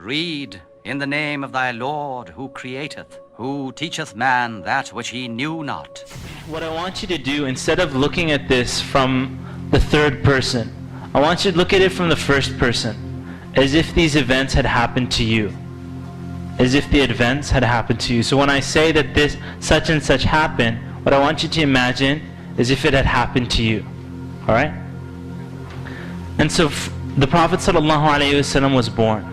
Read in the name of thy Lord who createth, who teacheth man that which he knew not. What I want you to do, instead of looking at this from the third person, I want you to look at it from the first person, as if these events had happened to you. As if the events had happened to you. So when I say that this such and such happened, what I want you to imagine is if it had happened to you. Alright? And so the Prophet ﷺ was born.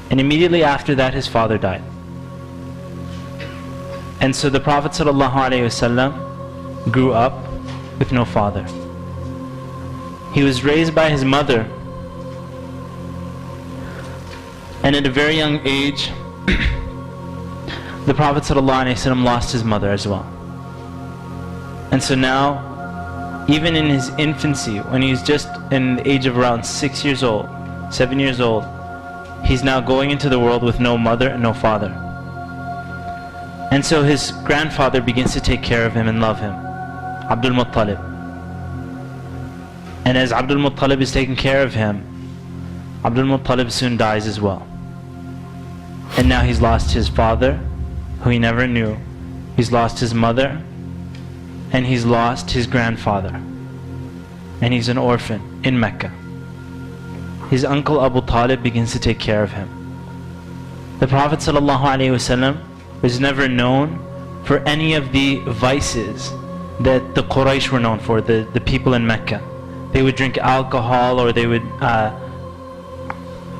And immediately after that his father died. And so the Prophet ﷺ grew up with no father. He was raised by his mother. And at a very young age, the Prophet ﷺ lost his mother as well. And so now, even in his infancy, when he's just in the age of around 6 years old, 7 years old, he's now going into the world with no mother and no father. And so his grandfather begins to take care of him and love him, Abdul Muttalib. And as Abdul Muttalib is taking care of him, Abdul Muttalib soon dies as well. And now he's lost his father, who he never knew. He's lost his mother, and he's lost his grandfather. And he's an orphan in Mecca. His uncle Abu Talib begins to take care of him. The Prophet ﷺ was never known for any of the vices that the Quraysh were known for, the people in Mecca. They would drink alcohol, or they would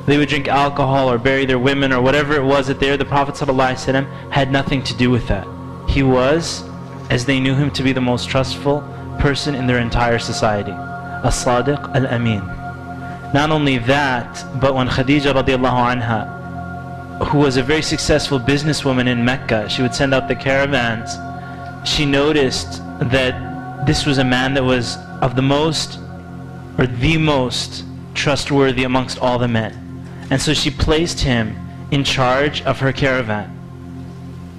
drink alcohol or bury their women or whatever it was that they were. The Prophet ﷺ had nothing to do with that. He was, as they knew him to be, the most trustful person in their entire society. As-Sadiq al-Amin. Not only that, but when Khadija radiallahu anha, who was a very successful businesswoman in Mecca, she would send out the caravans, she noticed that this was a man that was of the most, or the most trustworthy amongst all the men. And so she placed him in charge of her caravan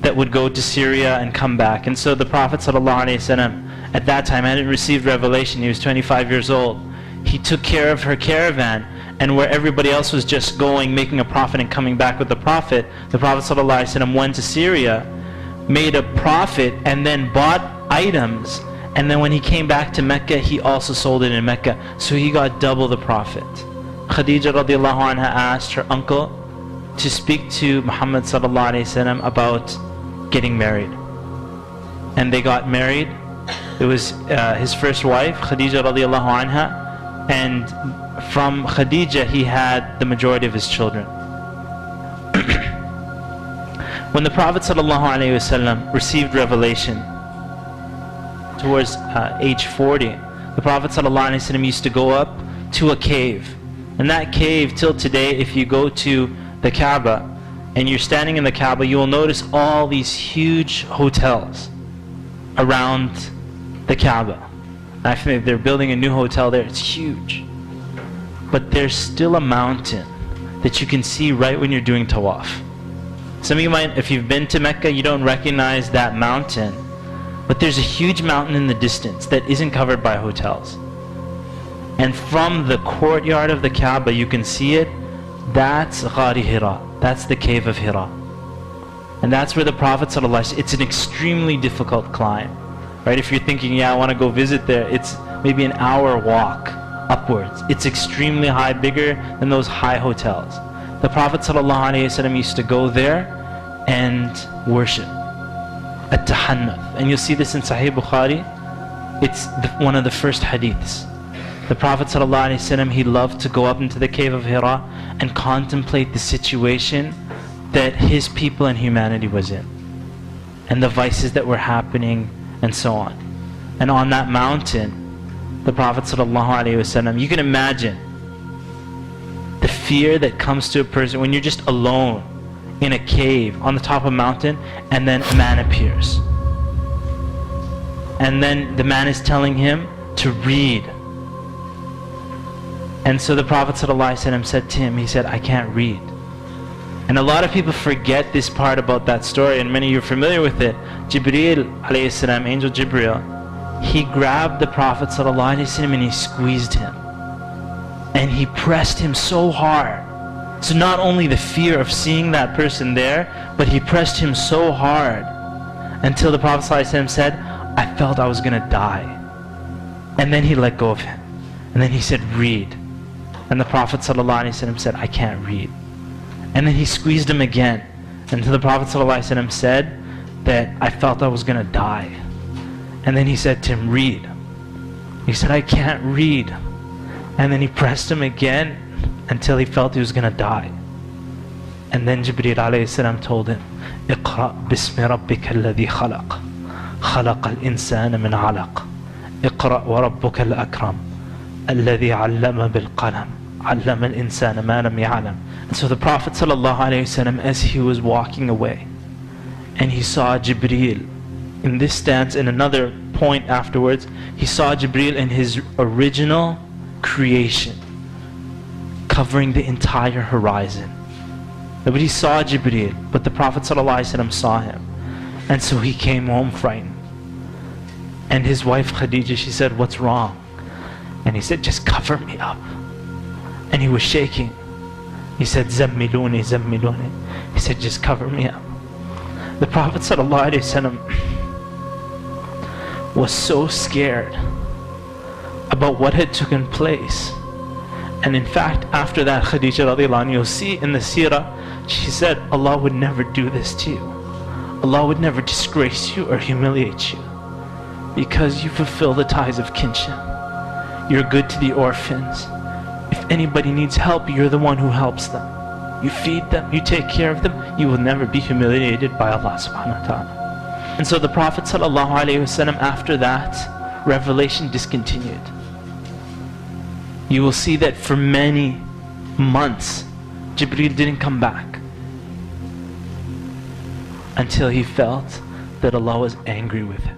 that would go to Syria and come back. And so the Prophet ﷺ at that time hadn't received revelation. He was 25 years old. He took care of her caravan, and where everybody else was just going, making a profit and coming back with the Prophet ﷺ went to Syria, made a profit, and then bought items. And then when he came back to Mecca, he also sold it in Mecca. So he got double the profit. Khadija radiallahu anha asked her uncle to speak to Muhammad sallallahu alayhi wasallam about getting married. And they got married. It was his first wife, Khadija radiallahu anha. And from Khadija, he had the majority of his children. When the Prophet sallallahu alayhi wasallam received revelation towards age 40, the Prophet ﷺ used to go up to a cave. And that cave, till today, if you go to the Kaaba and you're standing in the Kaaba, you will notice all these huge hotels around the Kaaba. Actually, they're building a new hotel there. It's huge. But there's still a mountain that you can see right when you're doing tawaf. Some of you might, if you've been to Mecca, you don't recognize that mountain. But there's a huge mountain in the distance that isn't covered by hotels. And from the courtyard of the Kaaba, you can see it. That's Ghari Hira. That's the cave of Hira. And that's where the Prophet ﷺ, it's an extremely difficult climb. Right? If you're thinking, yeah, I want to go visit there, it's maybe an hour walk upwards. It's extremely high, bigger than those high hotels. The Prophet ﷺ used to go there and worship. At-Tahannath. And you'll see this in Sahih Bukhari. It's one of the first hadiths. The Prophet ﷺ, he loved to go up into the cave of Hira and contemplate the situation that his people and humanity was in, and the vices that were happening, and so on. And on that mountain, the Prophet ﷺ, you can imagine the fear that comes to a person when you're just alone in a cave on the top of a mountain, and then a man appears. And then the man is telling him to read. And so the Prophet ﷺ said to him, he said, I can't read. And a lot of people forget this part about that story, and many of you are familiar with it. Jibreel alayhi salam, Angel Jibreel, he grabbed the Prophet ﷺ and he squeezed him. and he pressed him so hard. So not only the fear of seeing that person there, but he pressed him so hard until the Prophet ﷺ said, I felt I was going to die. And then he let go of him. And then he said, read. And the Prophet ﷺ said, I can't read. And then he squeezed him again until the Prophet ﷺ said that I felt I was going to die. And then he said to him, read. He said, I can't read. And then he pressed him again until he felt he was going to die. And then Jibreel alayhi salam told him, اقرأ باسم ربك الذي خلق خلق الإنسان من علق اقرأ وربك الأكرم الذي علم بالقلم علم الإنسان ما لم يعلم. And so the Prophet sallallahu alayhi wasallam, as he was walking away, and he saw Jibreel in this stance, in another point afterwards, he saw Jibreel in his original creation, covering the entire horizon. Nobody saw Jibreel, but the Prophet ﷺ saw him. And so he came home frightened. And his wife Khadija, she said, what's wrong? And he said, just cover me up. And he was shaking. He said, Zammiluni, Zammiluni. He said, just cover me up. The Prophet ﷺ was so scared about what had taken place. And in fact, after that, Khadija radiallahu anha, you'll see in the seerah, she said, Allah would never do this to you. Allah would never disgrace you or humiliate you, because you fulfill the ties of kinship. You're good to the orphans. If anybody needs help, you're the one who helps them. You feed them, you take care of them, you will never be humiliated by Allah subhanahu wa ta'ala. And so the Prophet sallallahu alayhi wasallam, after that, revelation discontinued. You will see that for many months, Jibreel didn't come back until he felt that Allah was angry with him.